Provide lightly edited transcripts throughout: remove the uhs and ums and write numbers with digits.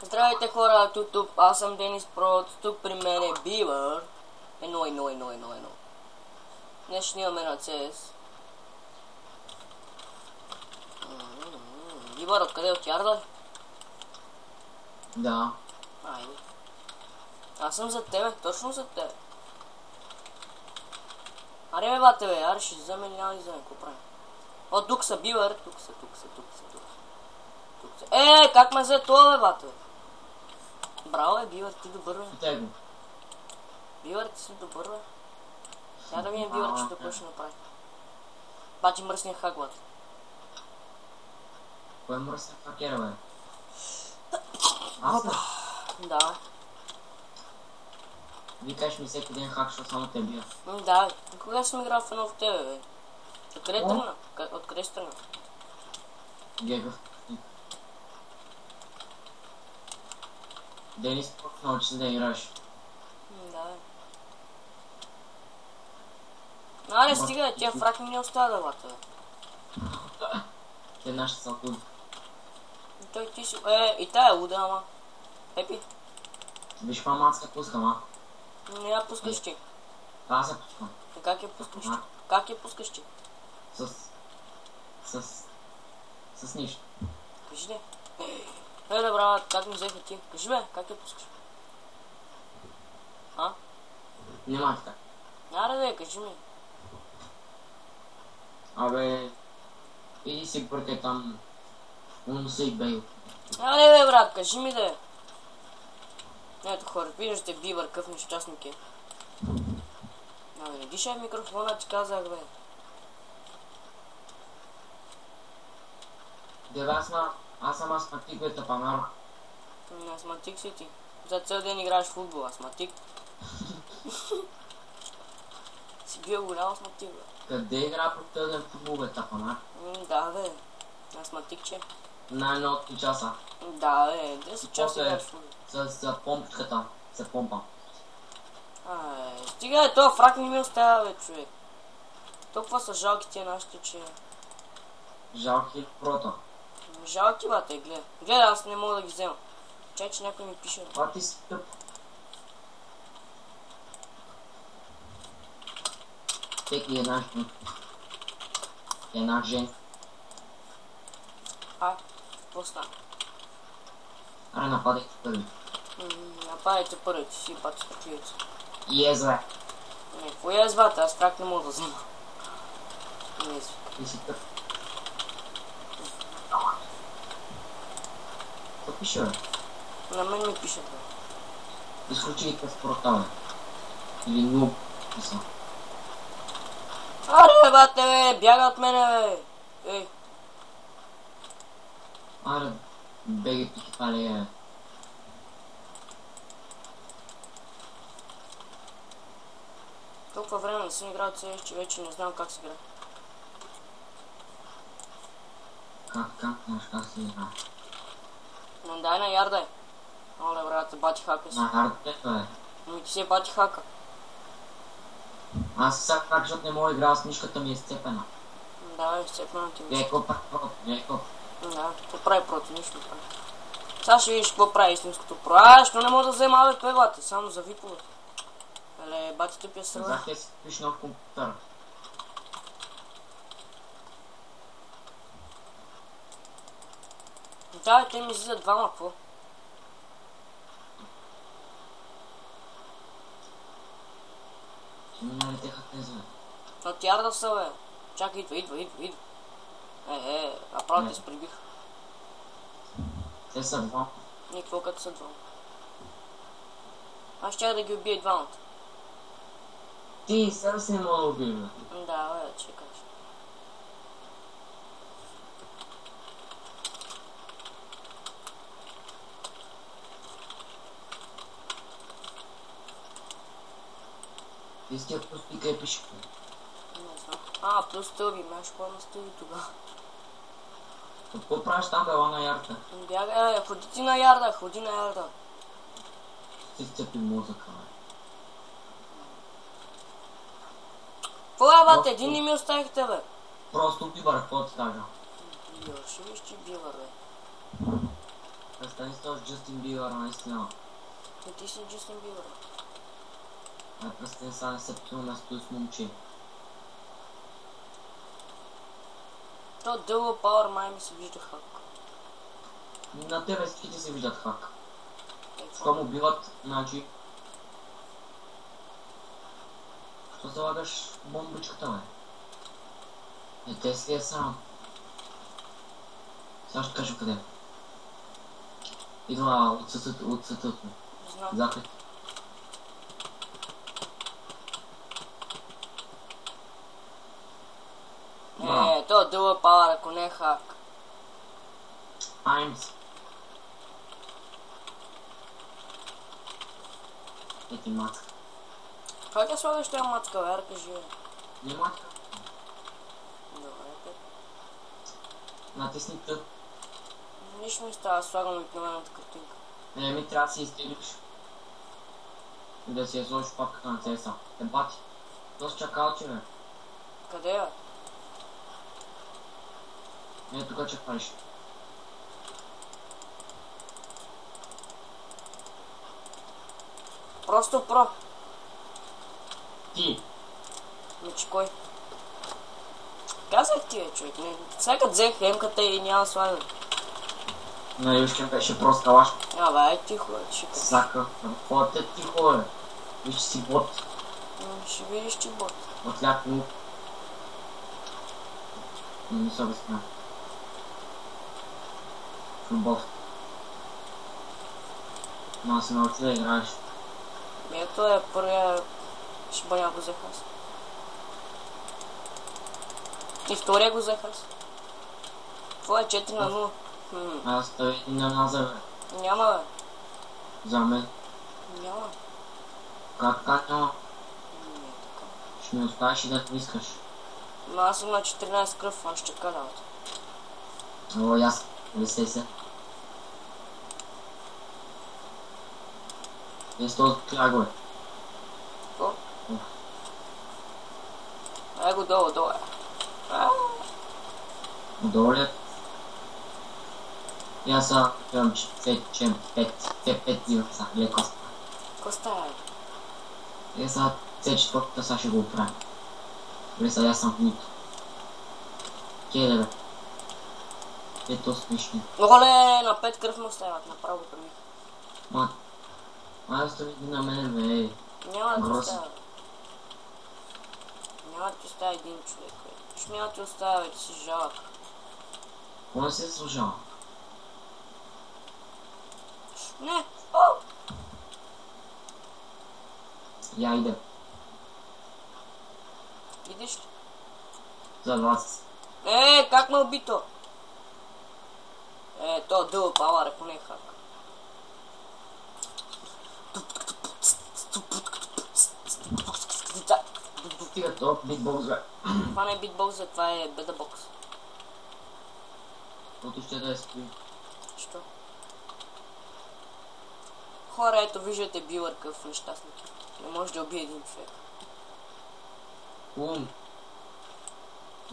Здравейте хора от YouTube, аз съм Денис Прот, тук при мен е Бивър. Едно. Днес ще имаме на CS. Бивър, откъде от Ярда? Да. Айде. Аз съм за тебе, точно за тебе. Аре бе бате бе, аре ще вземе или няма да вземе, какво правим? О, тук са Бивър, тук са. Как ме взе това бе бате бе? Браво бе, Бивър, ти добър бе. Питай го. Бивър, ти си добър бе. Сега да видим Бивър, че какво ще направи. Бачи мръсния хак, бате. Кой е мръсен хакера, бе? Аз ли? Да. Викаш ми всеки ден хак, защото само те бия. Да, кога съм играл в едно в тебе, бе? Откъде тръгна? Откъде си тръгна? Гегъв. Денис, просто научи се да играш. Да, бе. Аре, стига, тия фрак ми не остава да бата, бе. Те нашите са худи. Той ти си... и тая е луда, ама. Епи. Виж каква мацка пускам, а? Не я пускаш ти. Аз я пускам. Как я пускаш ти? Как я пускаш ти? С нищо. Кажи ли? Да, брат, как ми взеха ти? Кажи бе, как я пускаш? А? Нема така. Аре бе, кажи ми. Абе... Иди си бъркай там... Унусей бейл. Аре бе, брат, кажи ми да. Ето хора, виждате Бивър, къв нещастник е. Абе, не дишай в микрофона, ти казах бе. Дева аз съм астматик, бе, тъпанар. Астматик си ти. За цел ден играеш в футбол, астматик. Си бил голям астматик, бе. Къде игра по този футбол, бе, тъпанар? Да, бе. Астматикче. На едно от 3 часа. Да, бе. 10 часа играеш в футбол. С помпичката. С помпа. Стига е, това фрак не ми остава, бе, човек. Толкова са жалки тия нашите, че... Жалки прото. Жалки, бате, гледай. Гледай, аз не мога да ги взема. Чай, че някой ми пише. Това ти си тъп. Всеки една жен. Какво стана? Аре, нападайте първи. Нападайте първи, ти си бати спачивица. Езве. Не, какво е езвата? Аз фрак не мога да взема. Не езви. Ти си тъп. Какво пише, бе? На мен ми пише, бе. Изключи ги с прота, бе. Или нуб. Писа. Аре, бате, бе! Бяга от мене, бе! Ей! Аре, беги ти хипали, бе. Толкова време не съм играл CS, че вече не знам как се игра. Как се игра? Не дай на ярдай. Оле, брат, бати хака си. На хардплето, бе. Ами ти си е бати хака. Аз сега как, защото не мога да игра с мишката ми е сцепена. Да, бе, сцепна ти мисля. Леко прото, леко. Да, какво прави проти, нищо не прави. Сега ще видиш какво прави истинското про. Що не мога да взема АВП, бате, само за викове. Еле, бати тъпия сръва. Казах си купиш нов компютър. Да, бе, те ми излизат двама, какво? Ще ми налетеха тези, бе. От ярда са, бе. Чакай, идва. Направо те сприбих. Те са два. Никво като са двама. Аз щях да ги убия и двамата. Ти сега си не мога да убиеш, бе. Да, бе, чекай. Ти си тя просто къде пише. Не знам. Плюс стълби, меш какво на стълби тогава. Какво правиш там, бела на ярда? Бягай, ходи ти на ярда, ходи на ярда. Ти сцепи мозъка, бе. Какво е, бате, един не ми оставихте, бе. Просто Бивър, какво ти кажа? Бивър, ще виж ти Бивър, бе. Престани с този Джастин Бибър, наистина. И ти си Джастин Бибър. Престани сега не се псува място с момче. То дълго пауър май ми се вижда хак. На тебе всичките се виждат хак. Е, Що му биват, значи... Що залагаш бомбичката, бе? Не те си е сам. Сега ще кажа къде. Идва от сътът му. знам. Захлед. То дълго пауър, ако не е хак. Аймс. Ети мацка. Как я слагаш тази мацка, бе? Кажи, бе. Не мацка. Добре, бе. Натисни Т. Нищо ми става, слагам обикновената картинка. Ми трябва да си изтеглиш. И да си я сложиш папката на CSA. Бати. Доста чакалче, бе. Къде е? Тук чакалиш. Просто про. Ти. Мечи кой? Казах ти, човек. Сега взех емката и няма слагам. На Юшкин беше прост калаш. Бе, ай тихо, шика. Сака. Какво те тихо, бе? Виж, че си бот. Ще видиш, че бот. От ляп му. Не се обясня. Любов. Но се научи да играеш. Ето е първия шибаня го взех аз. И втория го взех аз. Това е 4 на 0. Аз той не наза, бе. Няма, бе. За мен. Няма. Как няма? Не е така. Ще ми оставиш и да не искаш. Но аз съм на 14 кръв, аз ще кажа. О, ясно. Весей се. Е с този кляго, бе. Какво? Ай го долу е. Отдолу ли е? И аз сега гледам, че 5 взимам сега, леко. Какво става? И сега C4-та сега ще го оправя. Добре, сега аз съм луд. Келе, бе. Ето смешни. Оле, на 5 кръв му оставят, направо го премих. Ма, остави ги на мене, бе. Няма да ти Грозно. оставя. Няма да ти оставя един човек, бе. Ще няма да ти оставя, бе, ти си жалък. Какво не се заслужава? Не! О! Я иде. Видиш ли? За 20. Как ме уби то? То дълго пауър, ако не е хак. Стига то, битбокс, бе. Това не е битбокс, това е бедабокс. Каквото ще да е спи. Що? Хора, ето виждате Бибър къв нещастник. Не може да убие един човек.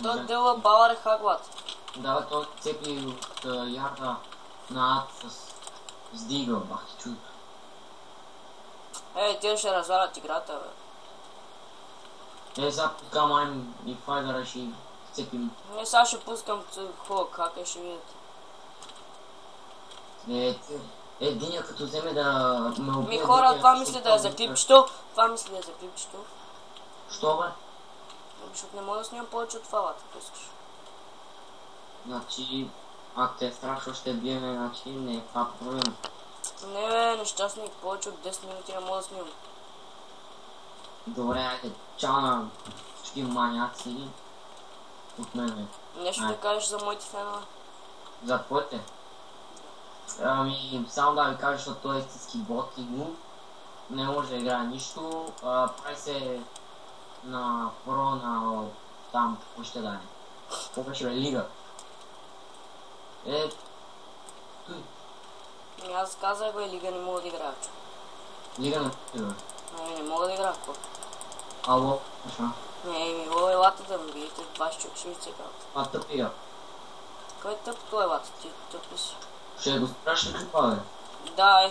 То дълга пауър е хагват. Да, той цепи от ярда на ад с дига, бах ти чуд. Те ще развалят играта, бе. Сега пускам айм и файдера ще цепим. Не, сега ще пускам хубав хака и ще видите. Единия като вземе да ме убие... Хора, това мисли да е за клипчето. Това мисли да е за клипчето. Що, бе? Защото не мога да снимам повече от това, ако искаш. Значи, ако те е страшно ще биеме, значи не е това проблем. Не, бе, нещастник, повече от 10 минути не мога да снимам. Добре, айде, чао на всички маняци от мен, бе. Нещо да кажеш за моите фенове? За твоите? Само да ви кажа, защото той е истински бот и му не може да играе нищо. Прави се на про на там, какво ще да е. Какво беше, бе, лига? Аз казах, бе, лига не мога да играя. Лига на бе. Не мога да играя, какво? Ало, защо? Елата да ме видите, 20 човек ще ви цекат. Тъпи я. Кой е тъп, кой е елата? Ти тъп ли си? Ще го спраш ли какво, бе? Да,